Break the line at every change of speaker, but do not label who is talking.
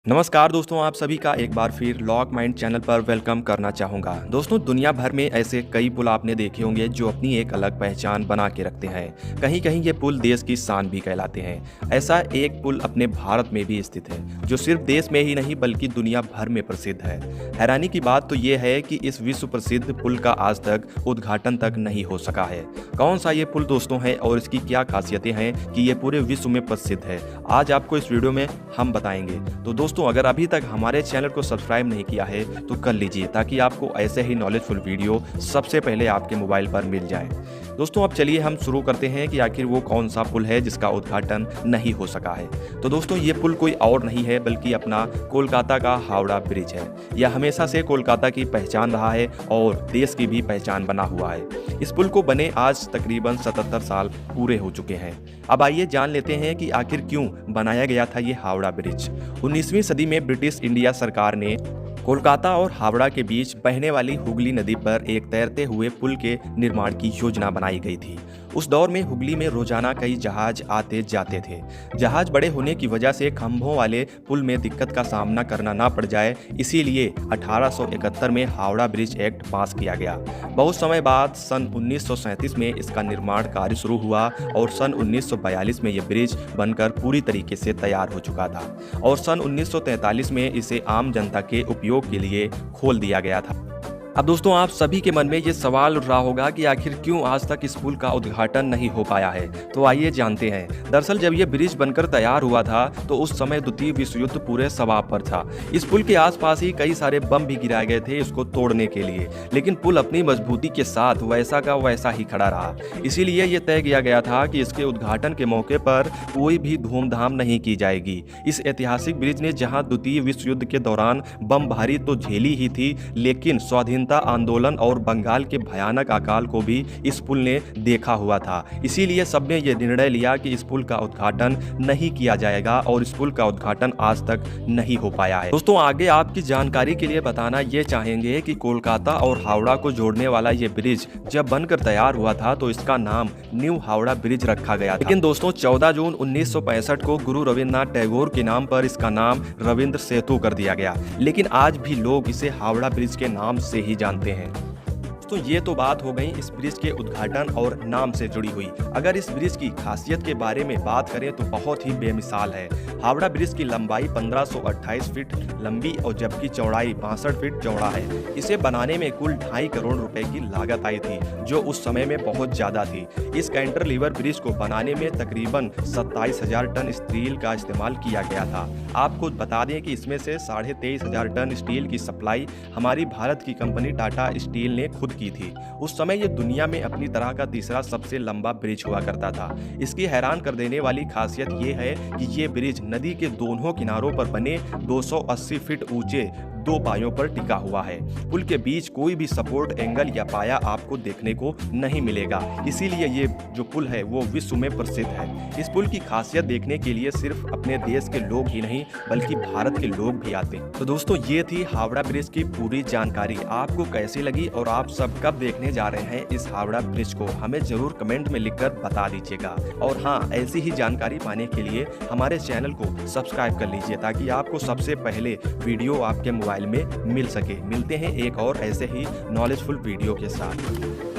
नमस्कार दोस्तों, आप सभी का एक बार फिर लॉक माइंड चैनल पर वेलकम करना चाहूँगा। दोस्तों, दुनिया भर में ऐसे कई पुल आपने देखे होंगे जो अपनी एक अलग पहचान बना के रखते हैं। कहीं कहीं ये पुल देश की शान भी कहलाते हैं। ऐसा एक पुल अपने भारत में भी स्थित है जो सिर्फ देश में ही नहीं बल्कि दुनिया भर में प्रसिद्ध है। हैरानी की बात तो ये है कि इस विश्व प्रसिद्ध पुल का आज तक उद्घाटन तक नहीं हो सका है। कौन सा ये पुल दोस्तों है और इसकी क्या खासियतें हैं कि ये पूरे विश्व में प्रसिद्ध है, आज आपको इस वीडियो में हम बताएंगे। तो दोस्तों, अगर अभी तक हमारे चैनल को सब्सक्राइब नहीं किया है तो कर लीजिए ताकि आपको ऐसे ही नॉलेजफुल वीडियो सबसे पहले आपके मोबाइल पर मिल जाए। दोस्तों, अब चलिए हम शुरू करते हैं कि आखिर वो कौन सा पुल है जिसका उद्घाटन नहीं हो सका है। तो दोस्तों, ये पुल कोई और नहीं है बल्कि अपना कोलकाता का हावड़ा ब्रिज है। यह हमेशा से कोलकाता की पहचान रहा है और देश की भी पहचान बना हुआ है। इस पुल को बने आज तकरीबन 77 साल पूरे हो चुके हैं। अब आइए जान लेते हैं कि आखिर क्यों बनाया गया था ये हावड़ा ब्रिज। 19वीं सदी में ब्रिटिश इंडिया सरकार ने कोलकाता और हावड़ा के बीच बहने वाली हुगली नदी पर एक तैरते हुए पुल के निर्माण की योजना बनाई गई थी। उस दौर में हुगली में रोजाना कई जहाज आते जाते थे। जहाज बड़े होने की वजह से खंभों वाले पुल में दिक्कत का सामना करना ना पड़ जाए, इसीलिए 1871 में हावड़ा ब्रिज एक्ट पास किया गया। बहुत समय बाद सन 1937 में इसका निर्माण कार्य शुरू हुआ और सन 1942 में यह ब्रिज बनकर पूरी तरीके से तैयार हो चुका था और सन 1943 में इसे आम जनता के उपयोग के लिए खोल दिया गया था। अब दोस्तों, आप सभी के मन में ये सवाल उठ रहा होगा कि आखिर क्यों आज तक इस पुल का उद्घाटन नहीं हो पाया है। तो आइए जानते हैं। दरअसल जब ये ब्रिज बनकर तैयार हुआ था तो उस समय द्वितीय विश्व युद्ध पूरे सवाब पर था। इस पुल के आसपास ही कई सारे बम भी गिराए गए थे इसको तोड़ने के लिए, लेकिन पुल अपनी मजबूती के साथ वैसा का वैसा ही खड़ा रहा। इसीलिए ये तय किया गया था कि इसके उद्घाटन के मौके पर कोई भी धूमधाम नहीं की जाएगी। इस ऐतिहासिक ब्रिज ने जहाँ द्वितीय विश्व युद्ध के दौरान बमबारी तो झेली ही थी, लेकिन स्वाधीनता आंदोलन और बंगाल के भयानक अकाल को भी इस पुल ने देखा हुआ था। इसीलिए सबने ये निर्णय लिया कि इस पुल का उद्घाटन नहीं किया जाएगा और इस पुल का उद्घाटन आज तक नहीं हो पाया है। दोस्तों, आगे आपकी जानकारी के लिए बताना ये चाहेंगे कि कोलकाता और हावड़ा को जोड़ने वाला ये ब्रिज जब बनकर तैयार हुआ था तो इसका नाम न्यू हावड़ा ब्रिज रखा गया था। लेकिन दोस्तों, 14 जून 1965 को गुरु रविंद्रनाथ टैगोर के नाम पर इसका नाम रविंद्र सेतु कर दिया गया। लेकिन आज भी लोग इसे हावड़ा ब्रिज के नाम से ही जानते हैं। तो ये तो बात हो गई इस ब्रिज के उद्घाटन और नाम से जुड़ी हुई। अगर इस ब्रिज की खासियत के बारे में बात करें तो बहुत ही बेमिसाल है। हावड़ा ब्रिज की लंबाई 1528 फीट लंबी और जबकि चौड़ाई 62 फीट चौड़ा है। इसे बनाने में कुल 2.5 करोड़ रुपए की लागत आई थी, जो उस समय में बहुत ज्यादा थी। इस कैंटरलीवर ब्रिज को बनाने में तकरीबन 27,000 टन स्टील का इस्तेमाल किया गया था। आपको बता दें कि इसमें से 23,500 टन स्टील की सप्लाई हमारी भारत की कंपनी टाटा स्टील ने खुद की थी। उस समय ये दुनिया में अपनी तरह का तीसरा सबसे लंबा ब्रिज हुआ करता था। इसकी हैरान कर देने वाली खासियत ये है कि ये ब्रिज नदी के दोनों किनारों पर बने 280 फीट ऊंचे 2 पायों पर टिका हुआ है। पुल के बीच कोई भी सपोर्ट एंगल या पाया आपको देखने को नहीं मिलेगा। इसीलिए ये जो पुल है वो विश्व में प्रसिद्ध है। इस पुल की खासियत देखने के लिए सिर्फ अपने देश के लोग ही नहीं बल्कि भारत के लोग भी आते हैं। तो दोस्तों, ये थी हावड़ा ब्रिज की पूरी जानकारी। आपको कैसी लगी और आप सब कब देखने जा रहे हैं इस हावड़ा ब्रिज को, हमें जरूर कमेंट में लिखकर बता दीजिएगा। और हाँ, ऐसी ही जानकारी पाने के लिए हमारे चैनल को सब्सक्राइब कर लीजिए ताकि आपको सबसे पहले वीडियो आपके मोबाइल में मिल सके। मिलते हैं एक और ऐसे ही नॉलेजफुल वीडियो के साथ।